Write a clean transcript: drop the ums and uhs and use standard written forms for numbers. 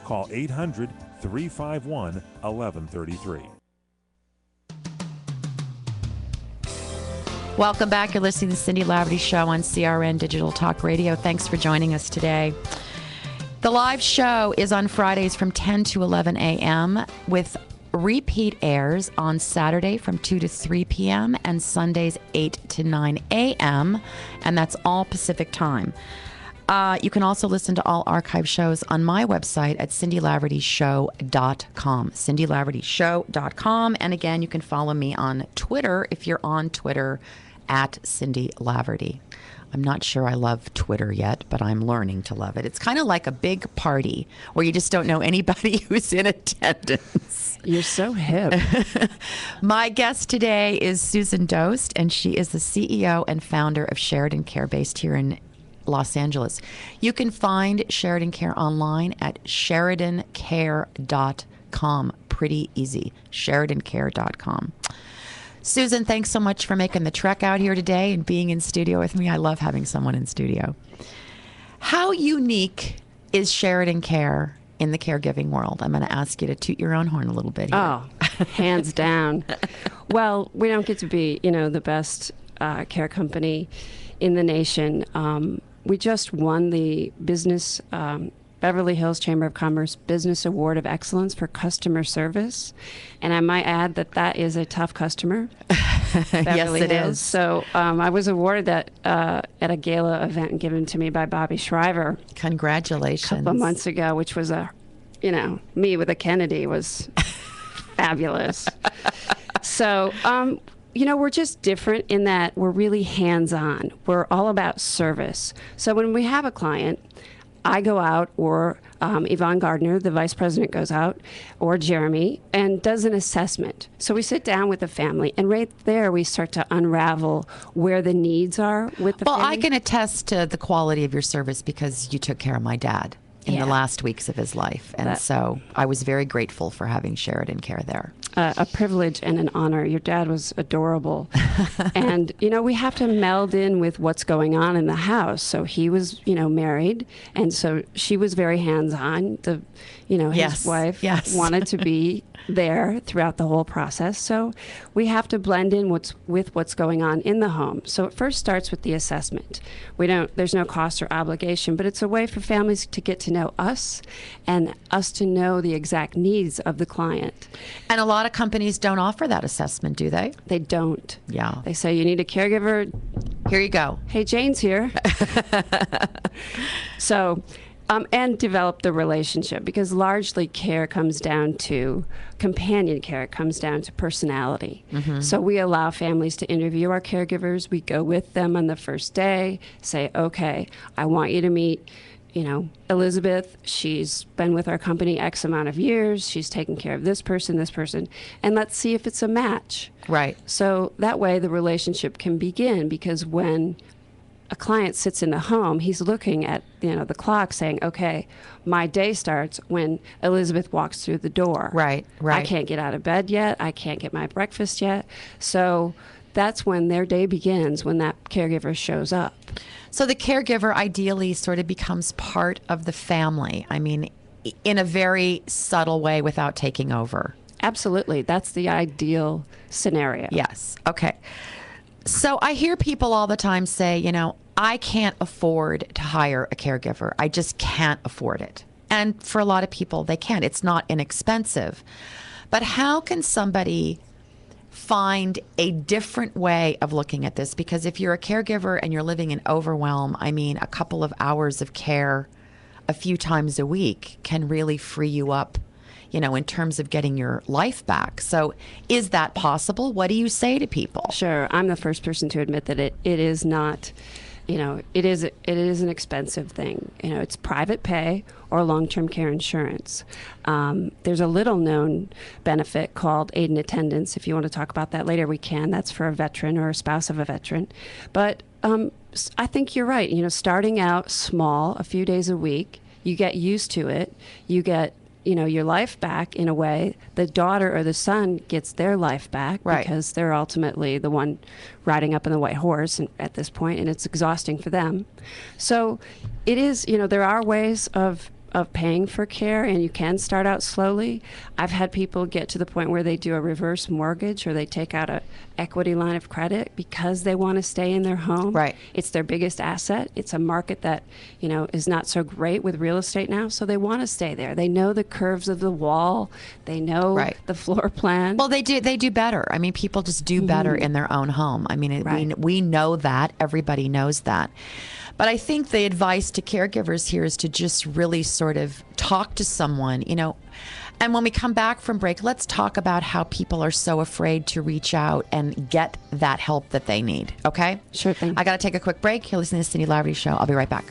Call 800-351-1133. Welcome back. You're listening to the Cindy Laverty Show on CRN Digital Talk Radio. Thanks for joining us today. The live show is on Fridays from 10 to 11 a.m. with repeat airs on Saturday from 2 to 3 p.m. and Sundays 8 to 9 a.m. And that's all Pacific time. You can also listen to all archive shows on my website at cindylavertyshow.com. cindylavertyshow.com. And again, you can follow me on Twitter if you're on Twitter at Cindy Laverty. I'm not sure I love Twitter yet, but I'm learning to love it. It's kind of like a big party where you just don't know anybody who's in attendance. You're so hip. My guest today is Susan Dost, and she is the CEO and founder of Sheridan Care based here in Los Angeles. You can find Sheridan Care online at sheridancare.com. Pretty easy. sheridancare.com. Susan, thanks so much for making the trek out here today and being in studio with me. I love having someone in studio. How unique is Sheridan Care in the caregiving world? I'm going to ask you to toot your own horn a little bit here. Oh, hands down. Well, we don't get to be, the best care company in the nation. We just won the business Beverly Hills Chamber of Commerce Business Award of Excellence for Customer Service. And I might add that that is a tough customer. Yes, it is. So I was awarded that at a gala event given to me by Bobby Shriver. Congratulations. A couple of months ago, which was me with a Kennedy was fabulous. So, we're just different in that we're really hands-on. We're all about service. So when we have a client, I go out, or Yvonne Gardner, the vice president, goes out, or Jeremy, and does an assessment. So we sit down with the family, and right there we start to unravel where the needs are with the family. Well, I can attest to the quality of your service because you took care of my dad in the last weeks of his life. And so I was very grateful for having Sheridan Care there. A privilege and an honor. Your dad was adorable. And, we have to meld in with what's going on in the house. So he was, married. And so she was very hands-on. His wife wanted to be there throughout the whole process. So we have to blend in with what's going on in the home. So it first starts with the assessment. There's no cost or obligation, but it's a way for families to get to know us and us to know the exact needs of the client. And a lot of companies don't offer that assessment, do they? They don't. Yeah. They say you need a caregiver. Here you go. Hey, Jane's here. So, and develop the relationship, because largely care comes down to companion care. It comes down to personality. Mm-hmm. So we allow families to interview our caregivers. We go with them on the first day, say, okay, I want you to meet Elizabeth. She's been with our company X amount of years. She's taken care of this person, and let's see if it's a match. Right. So that way the relationship can begin, because when a client sits in the home, he's looking at the clock saying, okay, my day starts when Elizabeth walks through the door. Right. I can't get out of bed yet. I can't get my breakfast yet. So that's when their day begins, when that caregiver shows up. So the caregiver ideally sort of becomes part of the family. I mean, in a very subtle way without taking over. Absolutely. That's the ideal scenario. Yes. Okay. So I hear people all the time say, I can't afford to hire a caregiver. I just can't afford it. And for a lot of people, they can't. It's not inexpensive. But how can somebody find a different way of looking at this? Because if you're a caregiver and you're living in overwhelm, a couple of hours of care a few times a week can really free you up, in terms of getting your life back. So is that possible? What do you say to people? Sure. I'm the first person to admit that it is not, it is an expensive thing. It's private pay or long-term care insurance. There's a little known benefit called aid and attendance. If you want to talk about that later, we can. That's for a veteran or a spouse of a veteran. But I think you're right. Starting out small, a few days a week, you get used to it. You get your life back in a way. The daughter or the son gets their life back, right, because they're ultimately the one riding up on the white horse at this point, and it's exhausting for them. So it is, there are ways of of paying for care, and you can start out slowly. I've had people get to the point where they do a reverse mortgage or they take out a equity line of credit because they want to stay in their home. Right. It's their biggest asset. It's a market that, is not so great with real estate now, so they want to stay there. They know the curves of the wall. They know the floor plan. Well, they do better. I mean, people just do better in their own home. I mean, we know that. Everybody knows that. But I think the advice to caregivers here is to just really sort of talk to someone, And when we come back from break, let's talk about how people are so afraid to reach out and get that help that they need. Okay? Sure thing. I got to take a quick break. You're listening to the Cindy Laverty Show. I'll be right back.